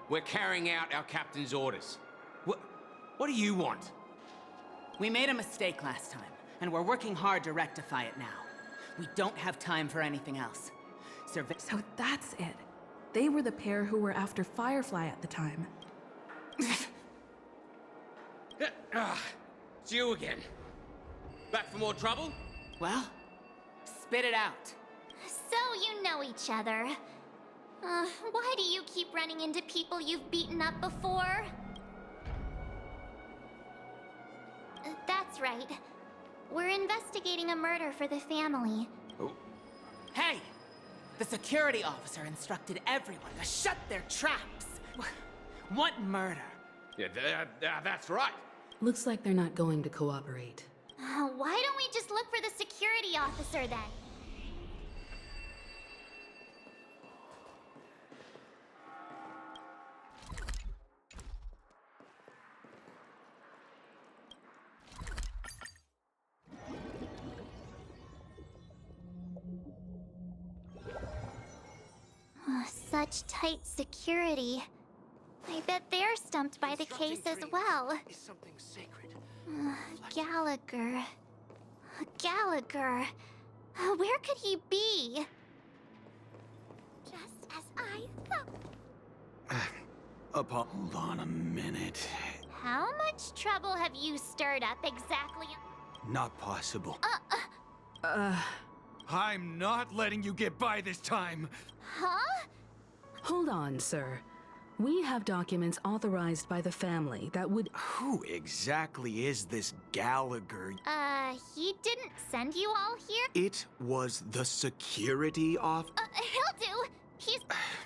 We're carrying out our captain's orders. What do you want? We made a mistake last time, and we're working hard to rectify it now. We don't have time for anything else. So that's it. They were the pair who were after Firefly at the time. It's you again. Back for more trouble? Well, spit it out. So you know each other. Why do you keep running into people you've beaten up before? That's right. We're investigating a murder for the family. Oh. Hey! The security officer instructed everyone to shut their traps. What murder? Yeah, that's right. Looks like they're not going to cooperate. Why don't we just look for the security officer then? Such tight security. I bet they're stumped by the case as well. Is something sacred. Gallagher. Gallagher. Where could he be? Just as I thought. Hold on a minute. How much trouble have you stirred up exactly? Not possible. I'm not letting you get by this time. Huh? Hold on, sir. We have documents authorized by the family that would... Who exactly is this Gallagher? He didn't send you all here? It was the security off. He'll do. He's...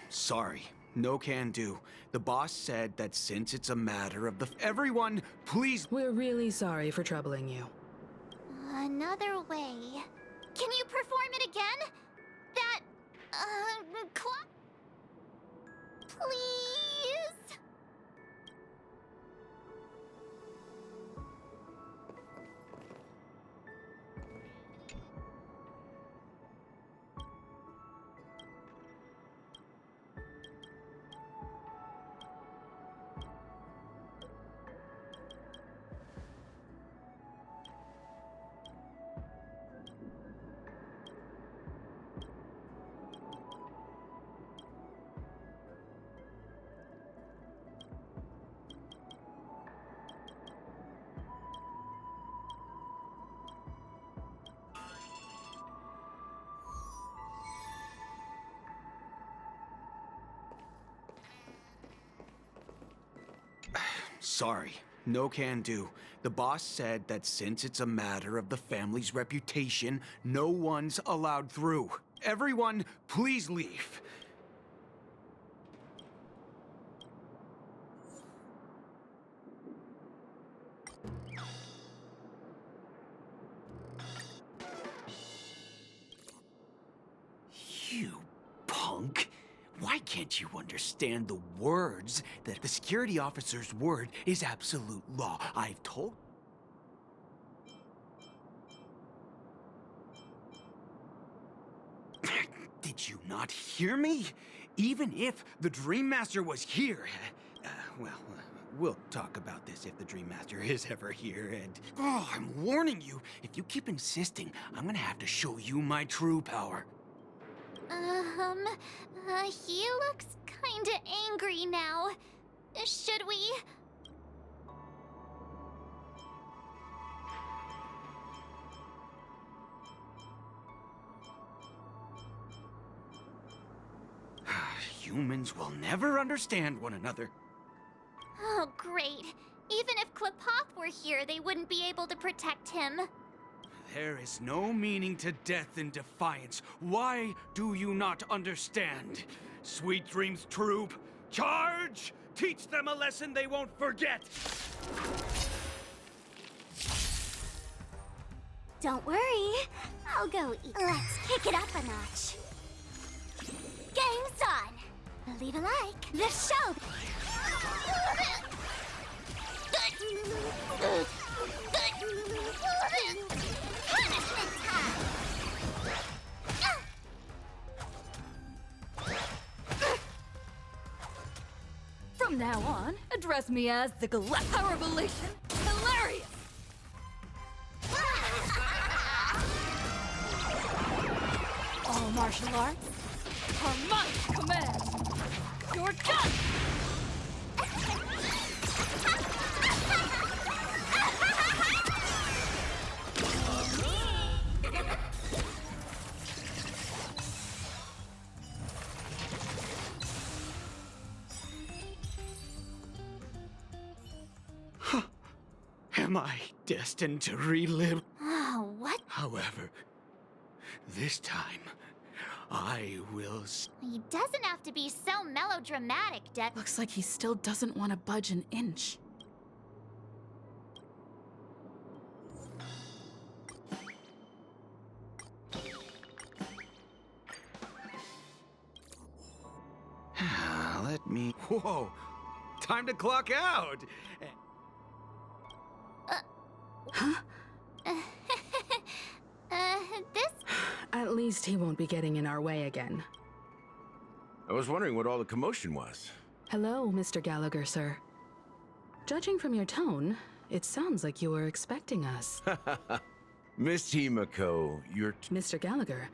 Sorry, no can do. The boss said that since it's a matter of the... Everyone, please... We're really sorry for troubling you. Another way. Can you perform it again? That, clock? Please? Sorry, no can do. The boss said that since it's a matter of the family's reputation, no one's allowed through. Everyone, please leave. You punk. Why can't you understand the words? That the security officer's word is absolute law. I've told... Did you not hear me? Even if the Dream Master was here... we'll talk about this if the Dream Master is ever here, and... Oh, I'm warning you, if you keep insisting, I'm gonna have to show you my true power. He looks kinda angry now. Should we? Humans will never understand one another. Oh, great. Even if Klipoth were here, they wouldn't be able to protect him. There is no meaning to death and defiance. Why do you not understand? Sweet Dreams Troop, charge! Teach them a lesson they won't forget! Don't worry. I'll go eat. Let's kick it up a notch. Game's on. Believe alike. The show. Punishment time. now on, address me as the Power Revelation. Hilarious! All martial arts are my command. You're done! Am I destined to relive? Oh, what? However, this time, I will. He doesn't have to be so melodramatic, Looks like he still doesn't want to budge an inch. Let me. Whoa! Time to clock out! This? At least he won't be getting in our way again. I was wondering what all the commotion was. Hello, Mr. Gallagher, sir. Judging from your tone, it sounds like you were expecting us. Miss Himiko, you're... Mr. Gallagher,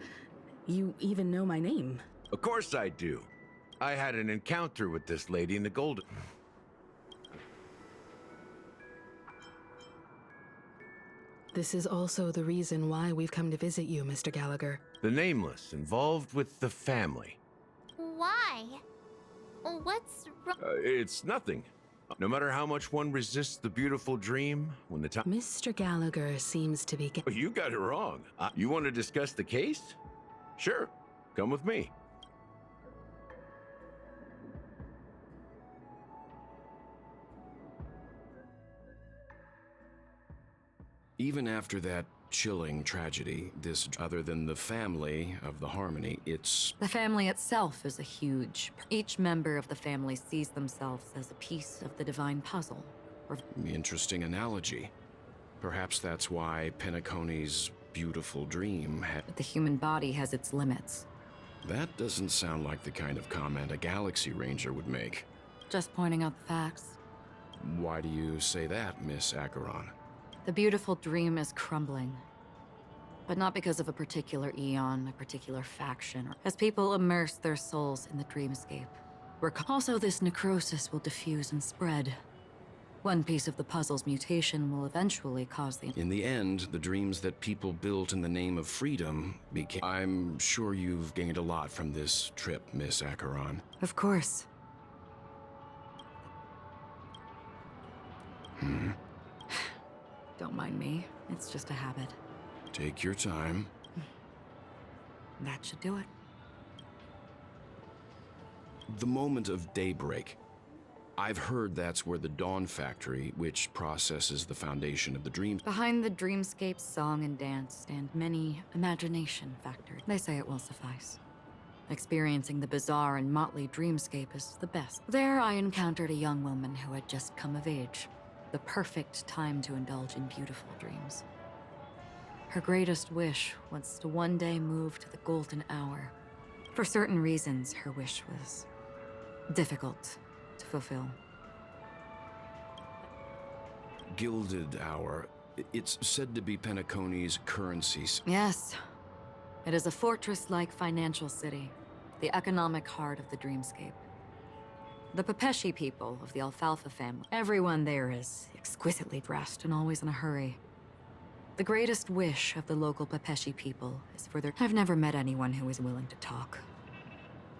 you even know my name. Of course I do. I had an encounter with this lady in the Golden... This is also the reason why we've come to visit you, Mr. Gallagher. The Nameless, involved with the family. Why? What's wrong? It's nothing. No matter how much one resists the beautiful dream, when the time... Mr. Gallagher seems to be... Oh, you got it wrong. You want to discuss the case? Sure. Come with me. Even after that chilling tragedy, this, other than the family of the Harmony, it's... The family itself is a huge... Each member of the family sees themselves as a piece of the divine puzzle. Or... Interesting analogy. Perhaps that's why Penacony's beautiful dream had... The human body has its limits. That doesn't sound like the kind of comment a Galaxy Ranger would make. Just pointing out the facts. Why do you say that, Miss Acheron? The beautiful dream is crumbling. But not because of a particular eon, a particular faction, or as people immerse their souls in the dreamscape. Also, this necrosis will diffuse and spread. One piece of the puzzle's mutation will eventually cause the... In the end, the dreams that people built in the name of freedom became... I'm sure you've gained a lot from this trip, Miss Acheron. Of course. Don't mind me. It's just a habit. Take your time. That should do it. The moment of daybreak. I've heard that's where the Dawn Factory, which processes the foundation of the dream... Behind the dreamscape's song and dance stand many imagination factors. They say it will suffice. Experiencing the bizarre and motley dreamscape is the best. There I encountered a young woman who had just come of age. The perfect time to indulge in beautiful dreams. Her greatest wish was to one day move to the golden hour. For certain reasons, her wish was difficult to fulfill. Gilded Hour. It's said to be Penacony's currency. Yes. It is a fortress-like financial city, the economic heart of the dreamscape. The Pepeshi people of the Alfalfa family. Everyone there is exquisitely dressed and always in a hurry. The greatest wish of the local Pepeshi people is for their... I've never met anyone who is willing to talk.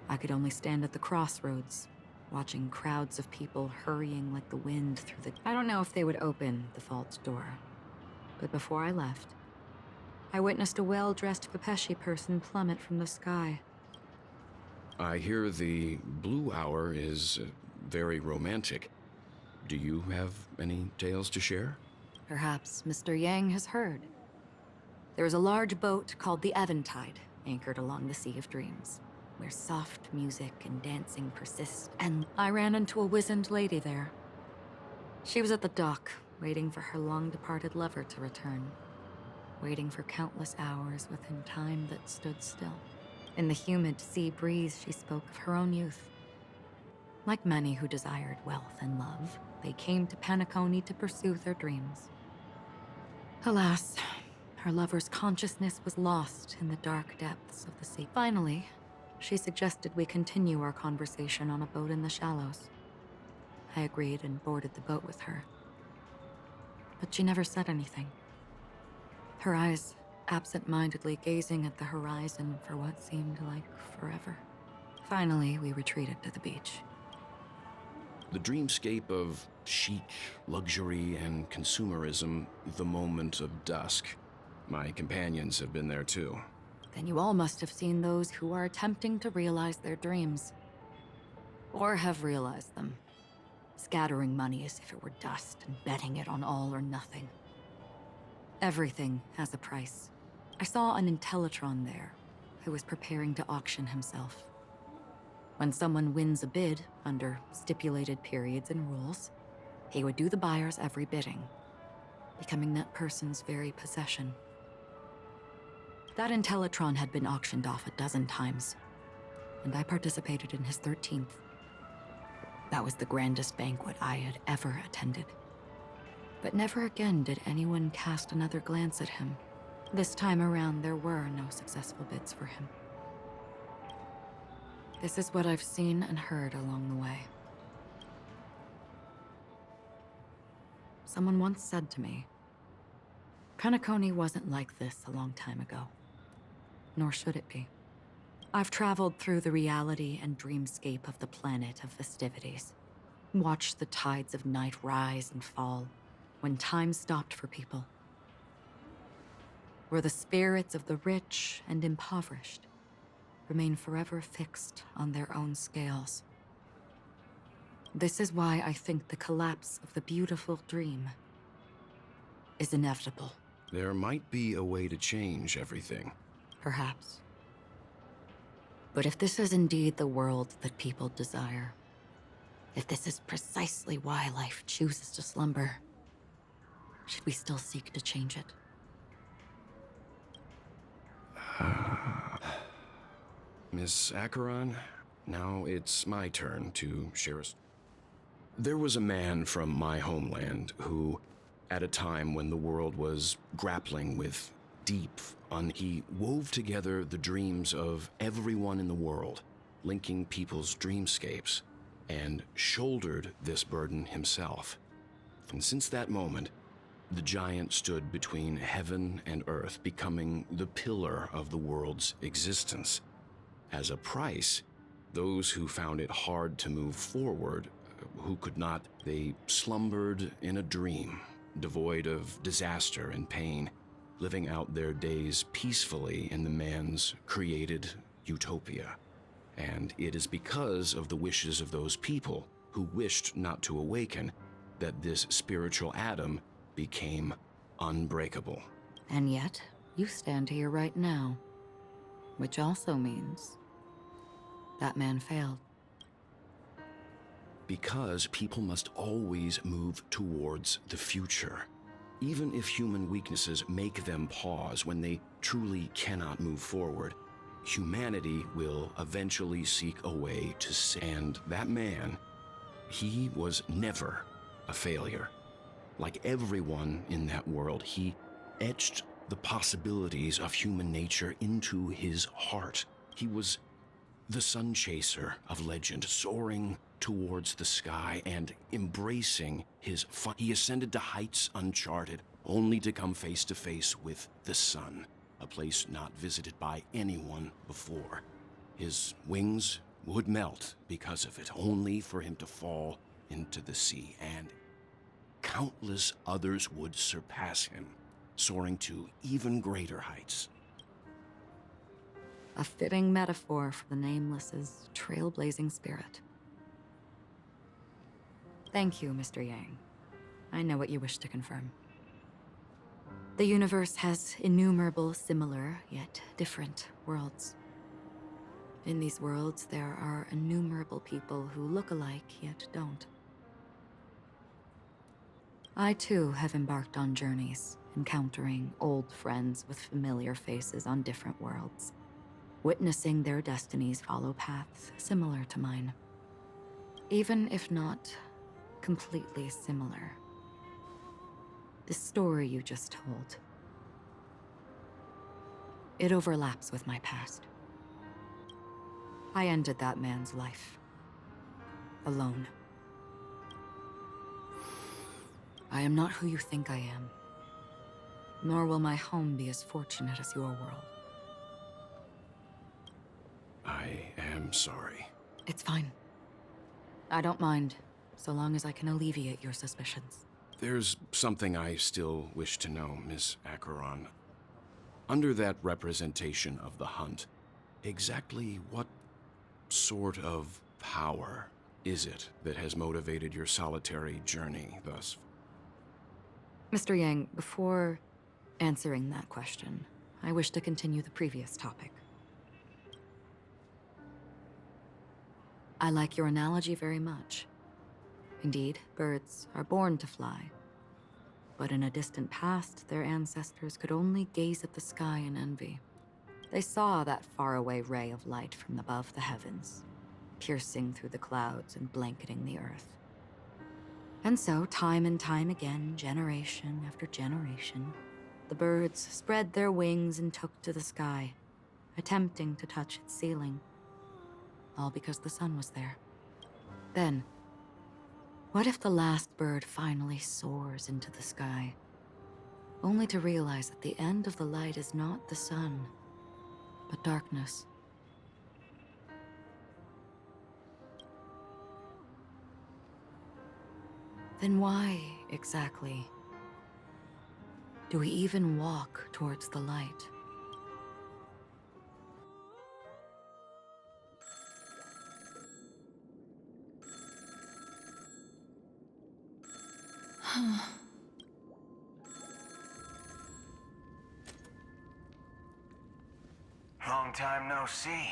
I could only stand at the crossroads, watching crowds of people hurrying like the wind through the... I don't know if they would open the vault door, but before I left, I witnessed a well-dressed Pepeshi person plummet from the sky. I hear the Blue Hour is very romantic. Do you have any tales to share? Perhaps Mr. Yang has heard. There is a large boat called the Eventide, anchored along the Sea of Dreams, where soft music and dancing persist, and I ran into a wizened lady there. She was at the dock, waiting for her long-departed lover to return, waiting for countless hours within time that stood still. In the humid sea breeze, she spoke of her own youth. Like many who desired wealth and love, they came to Penacony to pursue their dreams. Alas, her lover's consciousness was lost in the dark depths of the sea. Finally, she suggested we continue our conversation on a boat in the shallows. I agreed and boarded the boat with her. But she never said anything. Her eyes absent-mindedly gazing at the horizon for what seemed like forever. Finally, we retreated to the beach. The dreamscape of chic, luxury, and consumerism, the moment of dusk. My companions have been there too. Then you all must have seen those who are attempting to realize their dreams. Or have realized them. Scattering money as if it were dust and betting it on all or nothing. Everything has a price. I saw an Intellitron there, who was preparing to auction himself. When someone wins a bid under stipulated periods and rules, he would do the buyer's every bidding, becoming that person's very possession. That Intellitron had been auctioned off a dozen times, and I participated in his 13th. That was the grandest banquet I had ever attended. But never again did anyone cast another glance at him. This time around, there were no successful bids for him. This is what I've seen and heard along the way. Someone once said to me, Penacony wasn't like this a long time ago. Nor should it be. I've traveled through the reality and dreamscape of the planet of festivities. Watched the tides of night rise and fall when time stopped for people. Where the spirits of the rich and impoverished remain forever fixed on their own scales. This is why I think the collapse of the beautiful dream is inevitable. There might be a way to change everything. Perhaps. But if this is indeed the world that people desire, if this is precisely why life chooses to slumber, should we still seek to change it? Miss Acheron, now it's my turn to share There was a man from my homeland who, at a time when the world was grappling with he wove together the dreams of everyone in the world, linking people's dreamscapes, and shouldered this burden himself. And since that moment, the giant stood between heaven and earth, becoming the pillar of the world's existence. As a price, those who found it hard to move forward, who could not, they slumbered in a dream, devoid of disaster and pain, living out their days peacefully in the man's created utopia. And it is because of the wishes of those people who wished not to awaken that this spiritual atom became unbreakable. And yet, you stand here right now, which also means that man failed. Because people must always move towards the future. Even if human weaknesses make them pause when they truly cannot move forward, humanity will eventually seek a way to and that man, he was never a failure. Like everyone in that world, he etched the possibilities of human nature into his heart. He was the sun chaser of legend, soaring towards the sky and embracing his fun. He ascended to heights uncharted, only to come face to face with the sun, a place not visited by anyone before. His wings would melt because of it, only for him to fall into the sea, and countless others would surpass him, soaring to even greater heights. A fitting metaphor for the Nameless's trailblazing spirit. Thank you, Mr. Yang. I know what you wish to confirm. The universe has innumerable similar, yet different worlds. In these worlds, there are innumerable people who look alike, yet don't. I too have embarked on journeys, encountering old friends with familiar faces on different worlds, witnessing their destinies follow paths similar to mine. Even if not completely similar. The story you just told, it overlaps with my past. I ended that man's life. Alone. I am not who you think I am. Nor will my home be as fortunate as your world. I am sorry. It's fine. I don't mind, so long as I can alleviate your suspicions. There's something I still wish to know, Miss Acheron. Under that representation of the hunt, exactly what sort of power is it that has motivated your solitary journey thus far? Mr. Yang, before answering that question, I wish to continue the previous topic. I like your analogy very much. Indeed, birds are born to fly. But in a distant past, their ancestors could only gaze at the sky in envy. They saw that faraway ray of light from above the heavens, piercing through the clouds and blanketing the earth. And so, time and time again, generation after generation, the birds spread their wings and took to the sky, attempting to touch its ceiling. All because the sun was there. Then, what if the last bird finally soars into the sky, only to realize that the end of the light is not the sun, but darkness? Then why, exactly, do we even walk towards the light? Long time no see.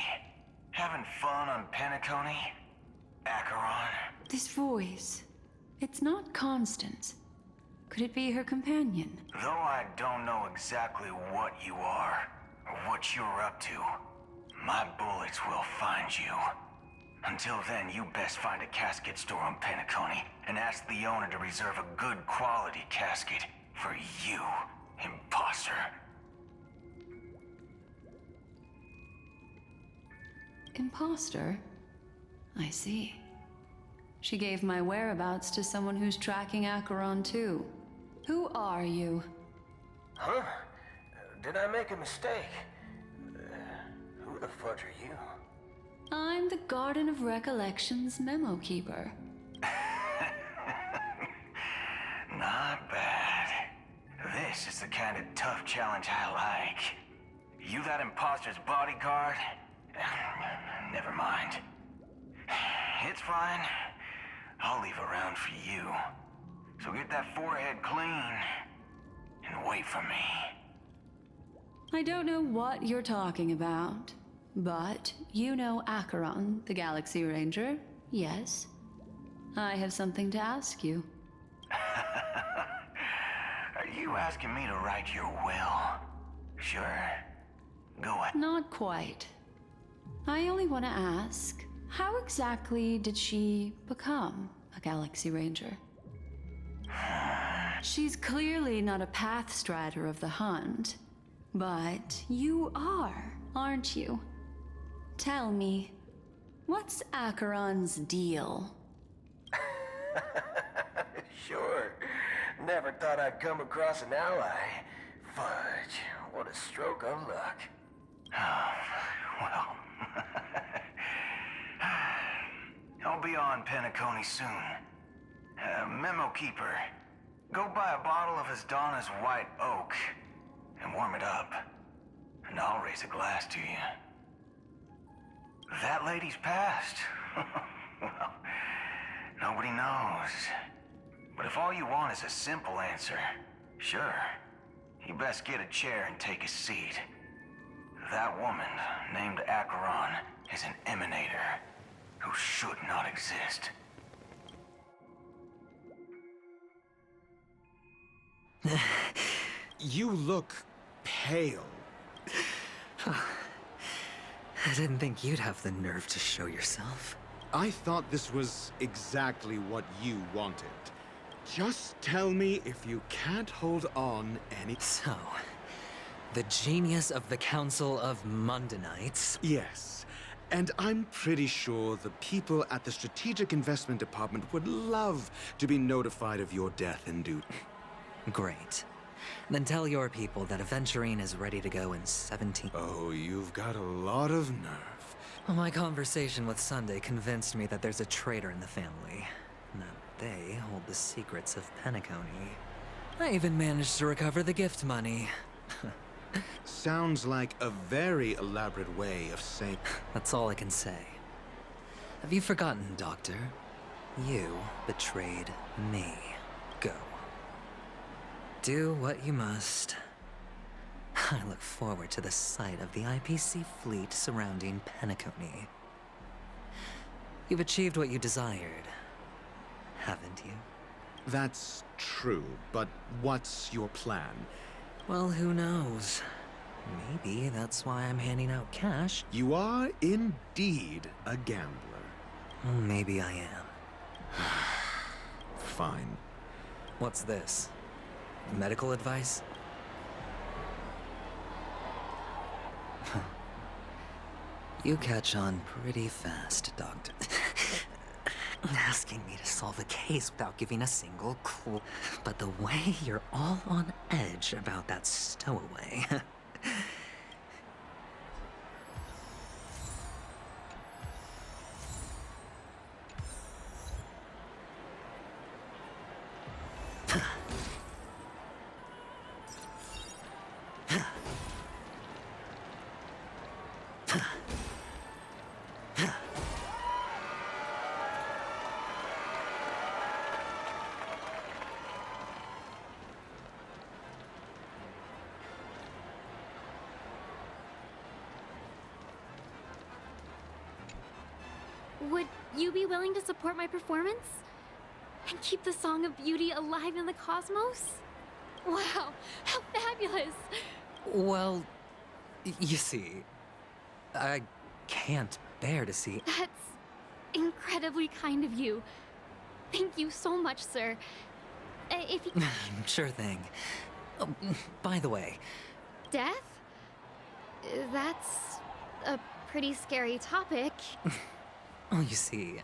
Having fun on Penacony? Acheron? This voice, it's not Constance. Could it be her companion? Though I don't know exactly what you are, or what you're up to, my bullets will find you. Until then, you best find a casket store on Penacony and ask the owner to reserve a good quality casket for you, imposter. Imposter? I see. She gave my whereabouts to someone who's tracking Acheron too. Who are you? Huh? Did I make a mistake? Who the fudge are you? I'm the Garden of Recollection's memo keeper. Not bad. This is the kind of tough challenge I like. You that imposter's bodyguard? Never mind. It's fine. I'll leave a round for you. So get that forehead clean and wait for me. I don't know what you're talking about, but you know Acheron, the Galaxy Ranger, yes? I have something to ask you. Are you asking me to write your will? Sure. Go ahead. Not quite. I only want to ask, how exactly did she become a Galaxy Ranger? She's clearly not a path strider of the hunt, but you are, aren't you? Tell me, what's Acheron's deal? Sure. Never thought I'd come across an ally. Fudge, what a stroke of luck. Well, I'll be on Penacony soon. Memo keeper, go buy a bottle of Donna's white oak and warm it up, and I'll raise a glass to you. That lady's passed. Well, nobody knows. But if all you want is a simple answer, sure, you best get a chair and take a seat. That woman, named Acheron, is an emanator who should not exist. You look pale. I didn't think you'd have the nerve to show yourself. I thought this was exactly what you wanted. Just tell me if you can't hold on any... So, the genius of the Council of Mundanites? Yes. And I'm pretty sure the people at the Strategic Investment Department would love to be notified of your death in due... Great. Then tell your people that Aventurine is ready to go in 17... Oh, you've got a lot of nerve. Well, my conversation with Sunday convinced me that there's a traitor in the family. And that they hold the secrets of Penacony. I even managed to recover the gift money. Sounds like a very elaborate way of saying... That's all I can say. Have you forgotten, Doctor? You betrayed me. Go. Do what you must. I look forward to the sight of the IPC fleet surrounding Penacony. You've achieved what you desired, haven't you? That's true, but what's your plan? Well, who knows? Maybe that's why I'm handing out cash. You are indeed a gambler. Maybe I am. Fine. What's this? Medical advice? You catch on pretty fast, Doctor. Asking me to solve a case without giving a single clue. But the way you're all on edge about that stowaway... Would you be willing to support my performance? And keep the Song of Beauty alive in the cosmos? Wow, how fabulous! Well, you see, I can't bear to see... That's incredibly kind of you. Thank you so much, sir. If you... Sure thing. Oh, by the way... Death? That's a pretty scary topic. Oh, you see,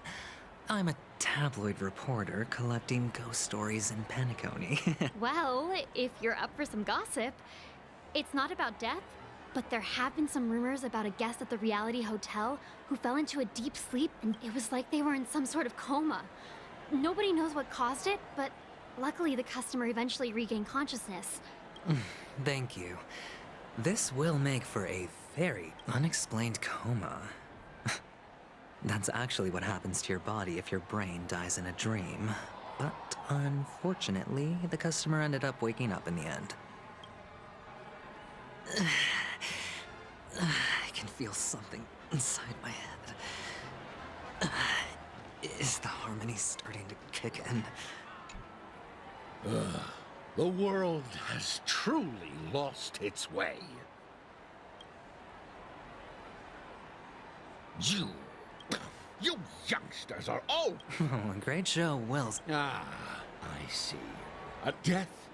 I'm a tabloid reporter collecting ghost stories in Penacony. Well, if you're up for some gossip, it's not about death, but there have been some rumors about a guest at the reality hotel who fell into a deep sleep, and it was like they were in some sort of coma. Nobody knows what caused it, but luckily the customer eventually regained consciousness. Thank you. This will make for a very unexplained coma. That's actually what happens to your body if your brain dies in a dream. But unfortunately, the customer ended up waking up in the end. I can feel something inside my head. Is the harmony starting to kick in? The world has truly lost its way. You youngsters are all... Oh, a great show, Wills. Ah, I see. A death?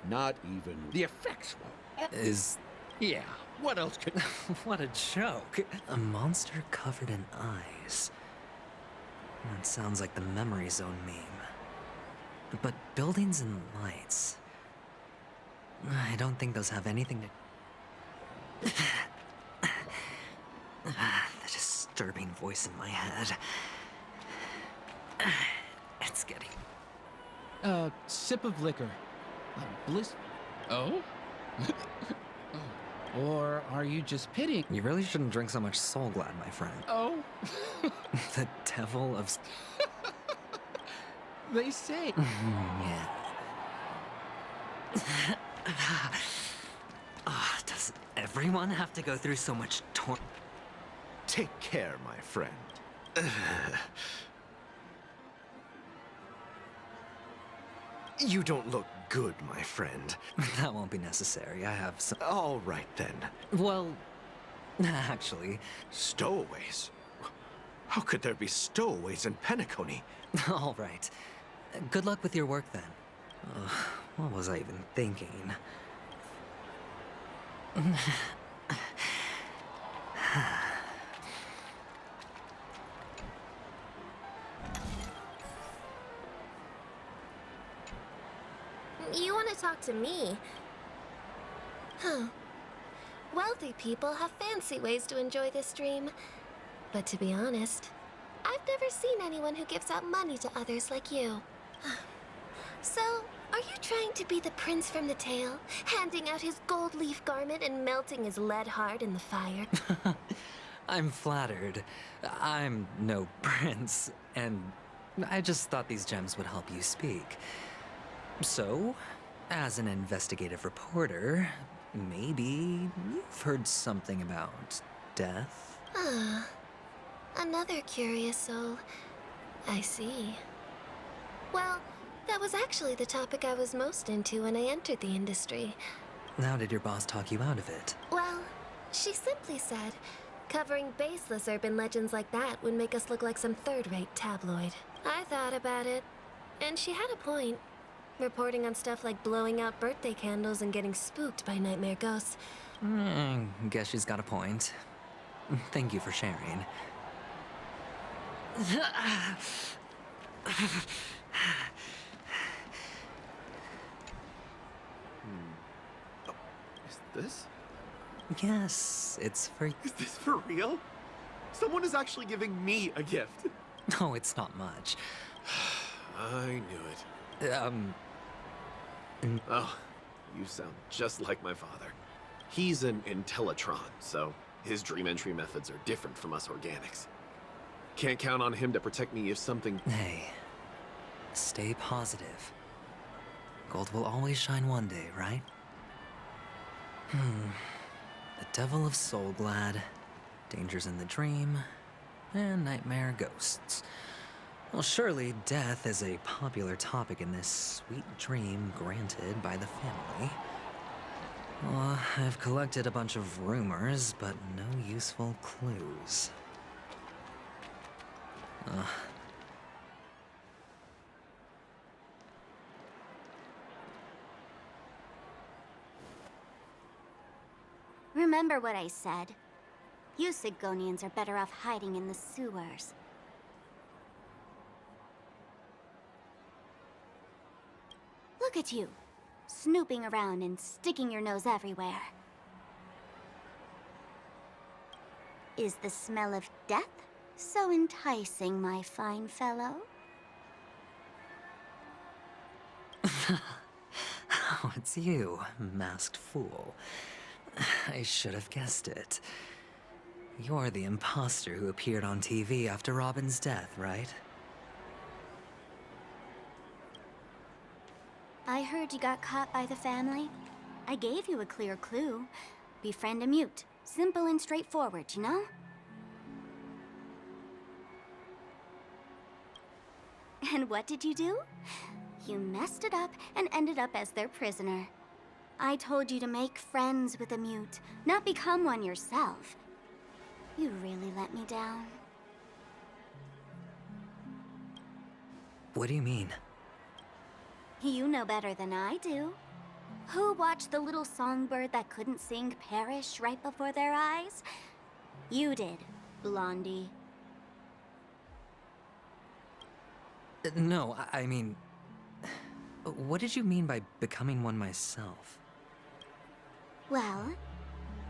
Not even the effects will... Is... Yeah, what else could... What a joke. A monster covered in eyes. That sounds like the Memory Zone meme. But buildings and lights... I don't think those have anything to... The disturbing voice in my head. It's getting... Sip of liquor. Bliss... Oh? Or are you just pitying? You really shouldn't drink so much Soul Glad, my friend. Oh? The devil of... They say... Yeah. Does everyone have to go through so much Take care, my friend. You don't look good, my friend. That won't be necessary. I have some... All right, then. Well, actually... Stowaways? How could there be stowaways in Penacony? All right. Good luck with your work then. What was I even thinking? You want to talk to me? Huh. Wealthy people have fancy ways to enjoy this dream. But to be honest, I've never seen anyone who gives out money to others like you. So, are you trying to be the prince from the tale, handing out his gold leaf garment and melting his lead heart in the fire? I'm flattered. I'm no prince, and I just thought these gems would help you speak. So, as an investigative reporter, maybe you've heard something about death? Ah, another curious soul. I see. Well, that was actually the topic I was most into when I entered the industry. How did your boss talk you out of it? Well, she simply said, covering baseless urban legends like that would make us look like some third-rate tabloid. I thought about it, and she had a point. Reporting on stuff like blowing out birthday candles and getting spooked by nightmare ghosts. Guess she's got a point. Thank you for sharing. Is this? Yes, it's for... Is this for real? Someone is actually giving me a gift. No, it's not much. I knew it. Oh, you sound just like my father. He's an Intellitron, so his dream entry methods are different from us organics. Can't count on him to protect me if something... Hey, stay positive. Gold will always shine one day, right? The Devil of Soulglad, Dangers in the Dream, and Nightmare Ghosts. Well, surely death is a popular topic in this sweet dream granted by the family. Well, I've collected a bunch of rumors, but no useful clues. Remember what I said. You Sigonians are better off hiding in the sewers. Look at you, snooping around and sticking your nose everywhere. Is the smell of death so enticing, my fine fellow? Oh, it's you, masked fool. I should have guessed it. You're the imposter who appeared on TV after Robin's death, right? I heard you got caught by the family. I gave you a clear clue. Befriend a mute. Simple and straightforward, you know? And what did you do? You messed it up and ended up as their prisoner. I told you to make friends with a mute, not become one yourself. You really let me down. What do you mean? You know better than I do. Who watched the little songbird that couldn't sing perish right before their eyes? You did, Blondie. No, I mean... What did you mean by becoming one myself? Well,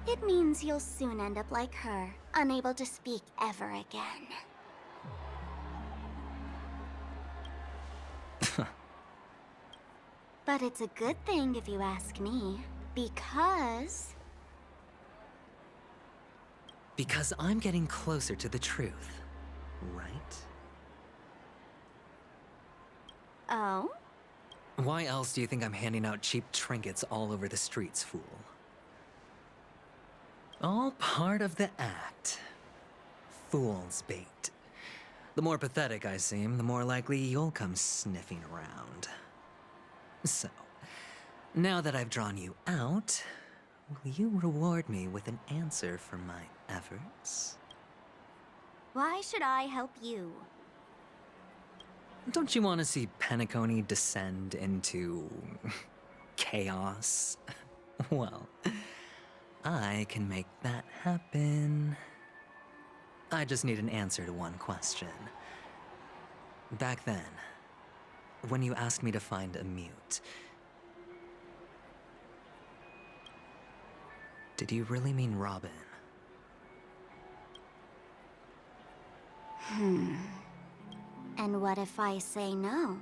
it means you'll soon end up like her, unable to speak ever again. But it's a good thing if you ask me, because... Because I'm getting closer to the truth, right? Oh? Why else do you think I'm handing out cheap trinkets all over the streets, fool? All part of the act. Fool's bait. The more pathetic I seem, the more likely you'll come sniffing around. So, now that I've drawn you out, will you reward me with an answer for my efforts? Why should I help you? Don't you want to see Penacony descend into chaos? Well, I can make that happen. I just need an answer to one question. Back then, when you asked me to find a mute, did you really mean Robin? And what if I say no?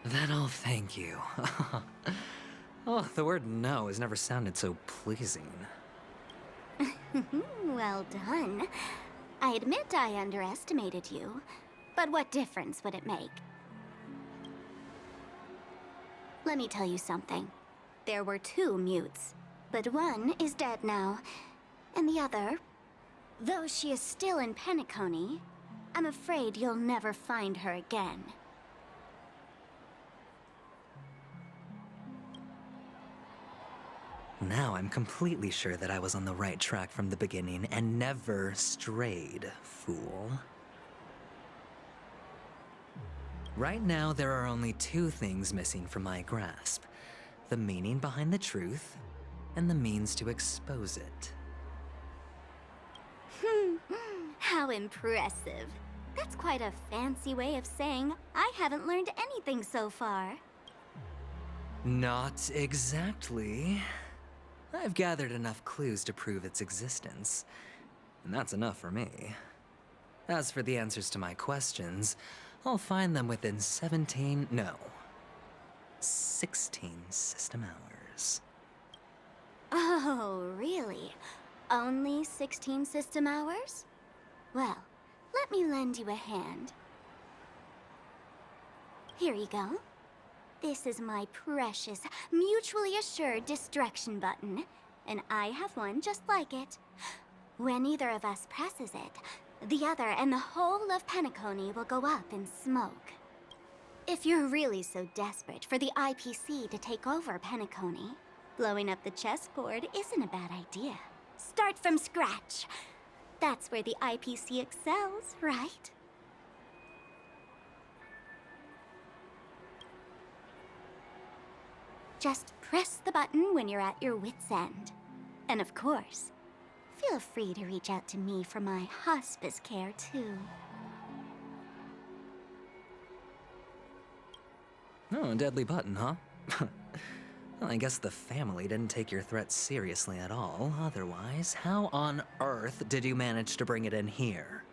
Then I'll thank you. Oh, the word no has never sounded so pleasing. Well done. I admit I underestimated you, but what difference would it make? Let me tell you something. There were 2 mutes, but one is dead now, and the other, though she is still in Penacony, I'm afraid you'll never find her again. Now I'm completely sure that I was on the right track from the beginning and never strayed, fool. Right now, there are only 2 things missing from my grasp. The meaning behind the truth, and the means to expose it. How impressive. That's quite a fancy way of saying I haven't learned anything so far. Not exactly. I've gathered enough clues to prove its existence, and that's enough for me. As for the answers to my questions, I'll find them within 16 system hours. Oh, really? Only 16 system hours? Well, let me lend you a hand. Here you go. This is my precious, mutually assured destruction button, and I have one just like it. When either of us presses it, the other and the whole of Penacony will go up in smoke. If you're really so desperate for the IPC to take over Penacony, blowing up the chessboard isn't a bad idea. Start from scratch. That's where the IPC excels, right? Just press the button when you're at your wit's end. And of course, feel free to reach out to me for my hospice care, too. Oh, a deadly button, huh? Well, I guess the family didn't take your threat seriously at all. Otherwise, how on earth did you manage to bring it in here?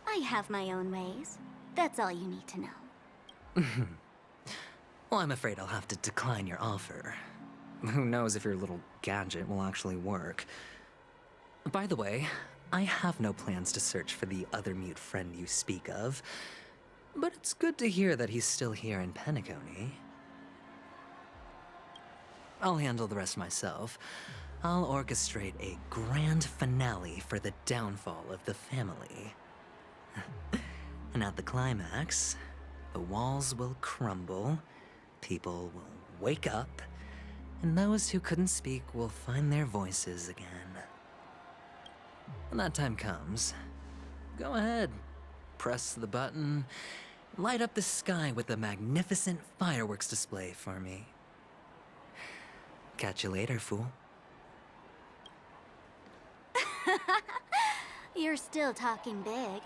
I have my own ways. That's all you need to know. Well, I'm afraid I'll have to decline your offer. Who knows if your little gadget will actually work. By the way, I have no plans to search for the other mute friend you speak of, but it's good to hear that he's still here in Penacony. I'll handle the rest myself. I'll orchestrate a grand finale for the downfall of the family. And at the climax, the walls will crumble, people will wake up, and those who couldn't speak will find their voices again. When that time comes, go ahead, press the button, light up the sky with a magnificent fireworks display for me. Catch you later, fool. You're still talking big,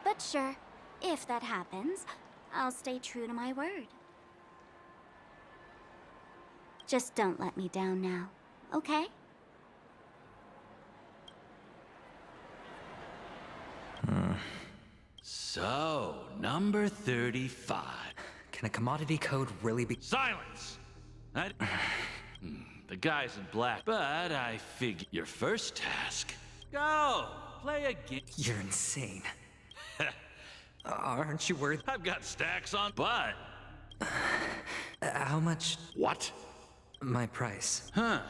but sure, if that happens, I'll stay true to my word. Just don't let me down now, okay? So, number 35. Can a commodity code really be— Silence! The guy's in black, but I figure your first task. Go! Play a game. You're insane. Aren't you worth— I've got stacks on, but... How much— What? My price. Huh.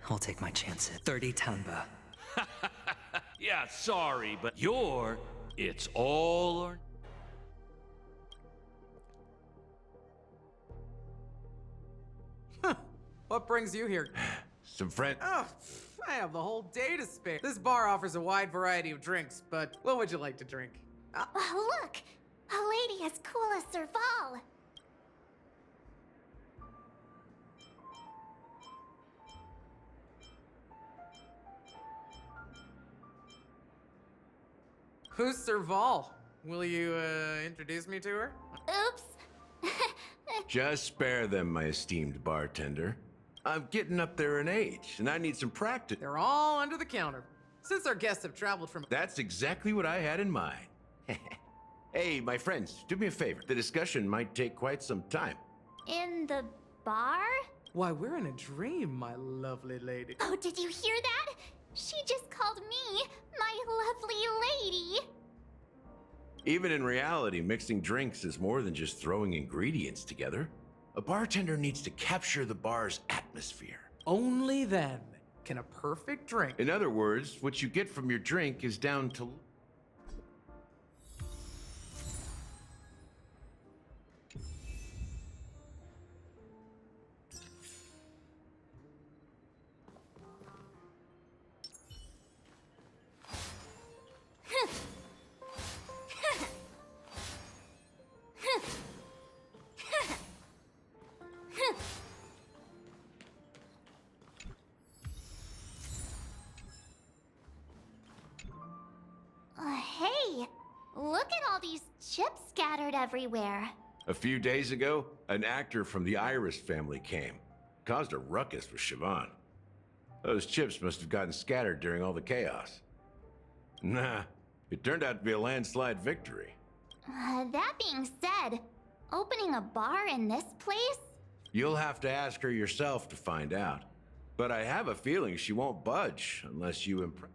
I'll take my chances. 30 tanba. Yeah, sorry, but it's all or... What brings you here? Some friend. Oh, I have the whole day to spare. This bar offers a wide variety of drinks, but what would you like to drink? Look! A lady as cool as Serval! Who's Serval? Will you, introduce me to her? Oops! Just spare them, my esteemed bartender. I'm getting up there in age, and I need some practice. They're all under the counter. Since our guests have traveled from... That's exactly what I had in mind. Hey, my friends, do me a favor. The discussion might take quite some time. In the bar? Why, we're in a dream, my lovely lady. Oh, did you hear that? She just called me my lovely lady. Even in reality, mixing drinks is more than just throwing ingredients together. A bartender needs to capture the bar's atmosphere. Only then can a perfect drink... In other words, what you get from your drink is down to... Hey, look at all these chips scattered everywhere. A few days ago, an actor from the Iris family came. Caused a ruckus with Siobhan. Those chips must have gotten scattered during all the chaos. Nah, it turned out to be a landslide victory. That being said, opening a bar in this place? You'll have to ask her yourself to find out. But I have a feeling she won't budge unless you impress.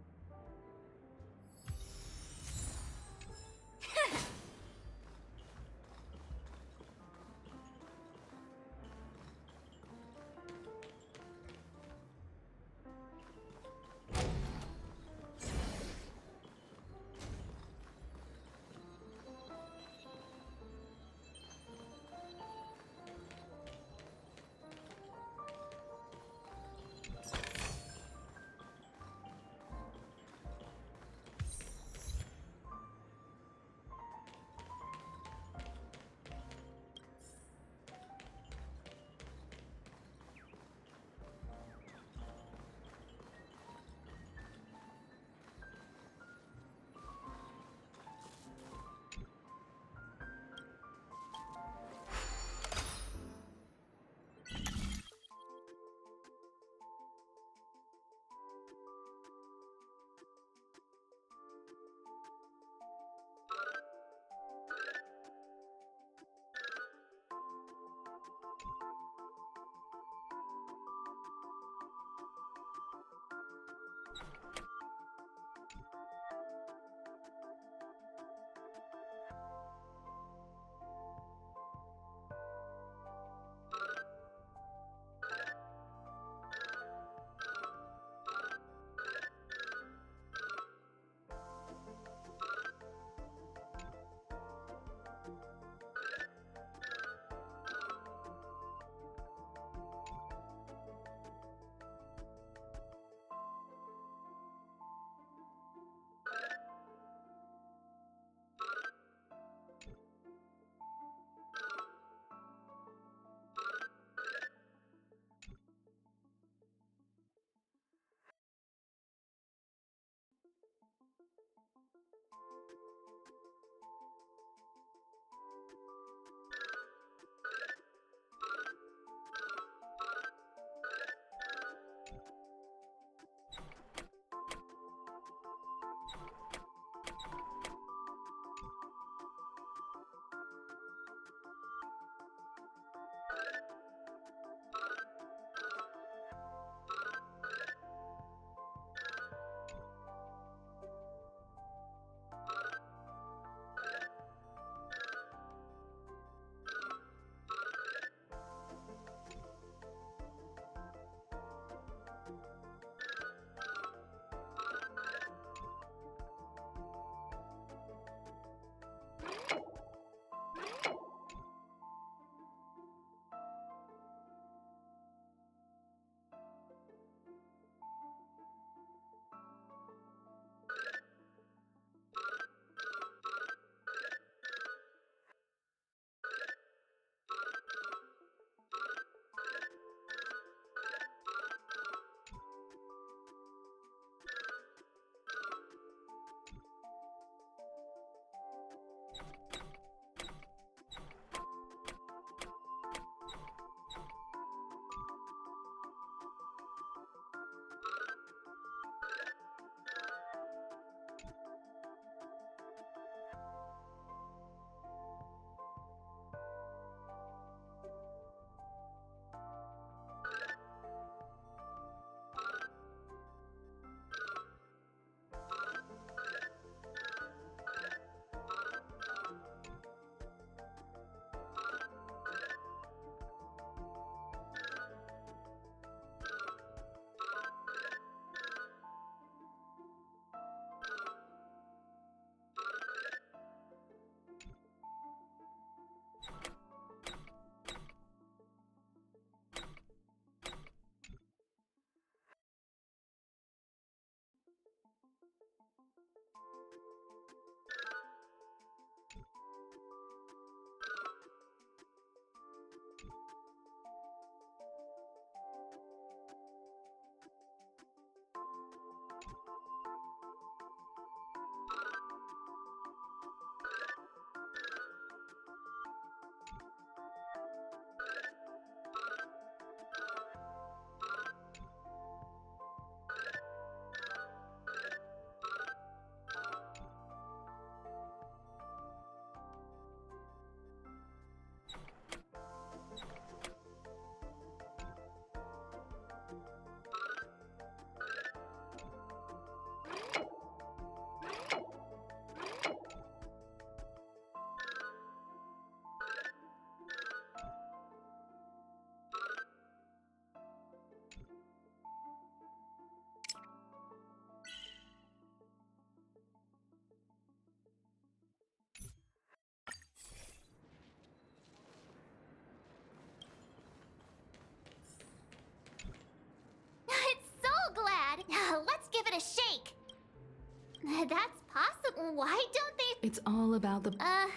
It's all about the... Oh,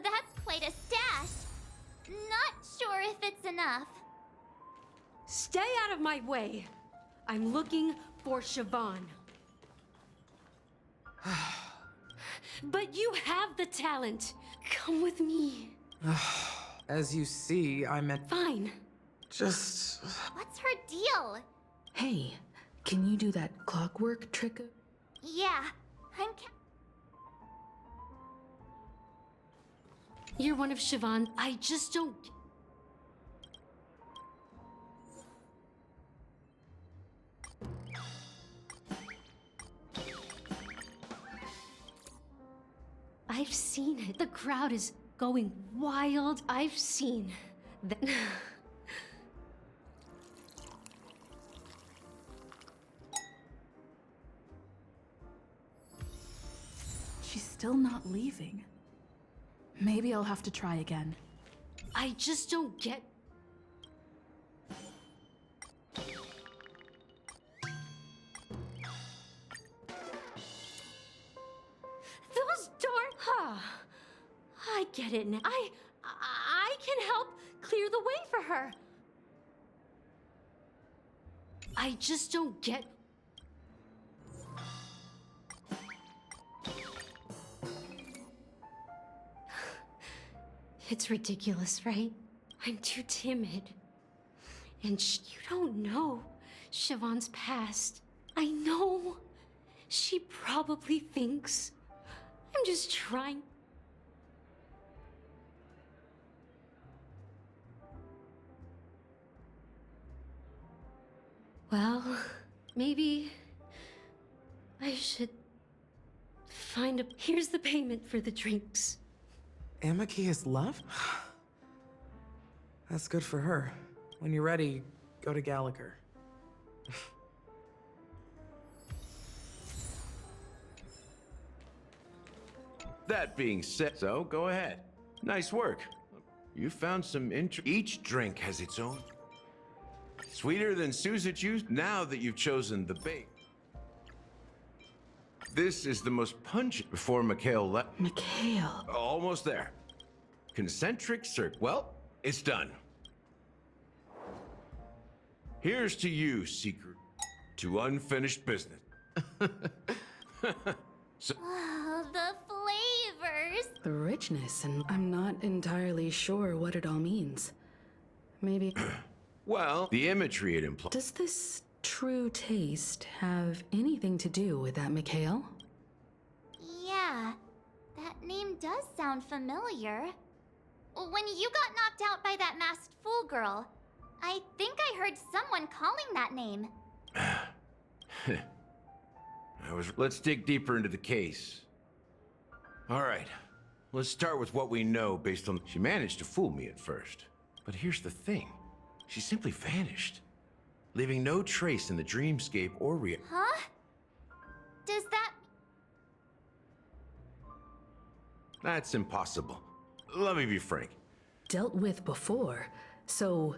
that's quite a stash. Not sure if it's enough. Stay out of my way. I'm looking for Siobhan. But you have the talent. Come with me. As you see, I meant... Fine. Just... What's her deal? Hey, can you do that clockwork trick? Yeah, I'm... You're one of Siobhan. I just don't... I've seen it. The crowd is going wild. I've seen that. She's still not leaving. Maybe I'll have to try again. I just don't get... Those darn... I get it now. I can help clear the way for her. I just don't get... It's ridiculous, right? I'm too timid. And you don't know Siobhan's past. I know. She probably thinks I'm just trying. Well, maybe I should find a... Here's the payment for the drinks. Amaki has left? That's good for her. When you're ready, go to Gallagher. That being said, so go ahead. Nice work. You found some Each drink has its own. Sweeter than Sousa juice now that you've chosen the bait. This is the most pungent before Mikhail left. Mikhail. Almost there. Concentric circle. Well, it's done. Here's to you, secret. To unfinished business. So Oh, the flavors. The richness, and I'm not entirely sure what it all means. Maybe... well, the imagery it implies. Does this true taste have anything to do with that Mikhail? Yeah, that name does sound familiar. When you got knocked out by that masked fool girl, I think I heard someone calling that name. Let's dig deeper into the case. All right, let's start with what we know based on... She managed to fool me at first. But here's the thing. She simply vanished, leaving no trace in the dreamscape or reality. Huh? Does that... That's impossible. Let me be frank. Dealt with before, so...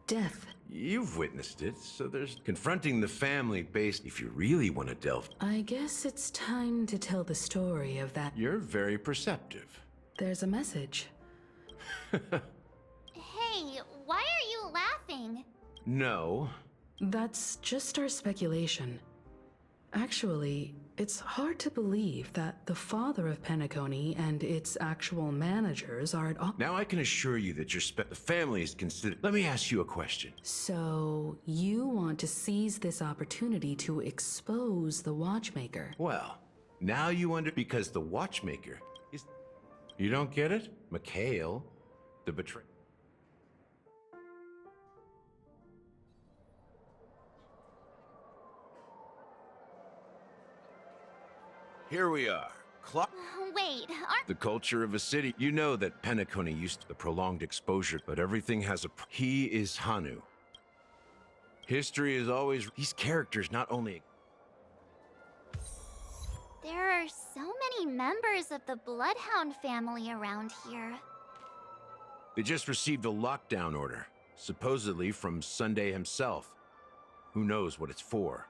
death. You've witnessed it, so there's confronting the family based if you really want to delve. I guess it's time to tell the story of that... You're very perceptive. There's a message. Hey, why are you laughing? No. That's just our speculation. Actually, it's hard to believe that the father of Penacony and its actual managers are at all... Now I can assure you that the family is considered... Let me ask you a question. So, you want to seize this opportunity to expose the Watchmaker? Well, now you because the Watchmaker is... You don't get it? Mikhail, the betrayer. Here we are. Wait, The culture of a city. You know that Penacony used to the prolonged exposure, but everything has a... He is Hanu. History is always... These characters not only... There are so many members of the Bloodhound family around here. They just received a lockdown order, supposedly from Sunday himself. Who knows what it's for?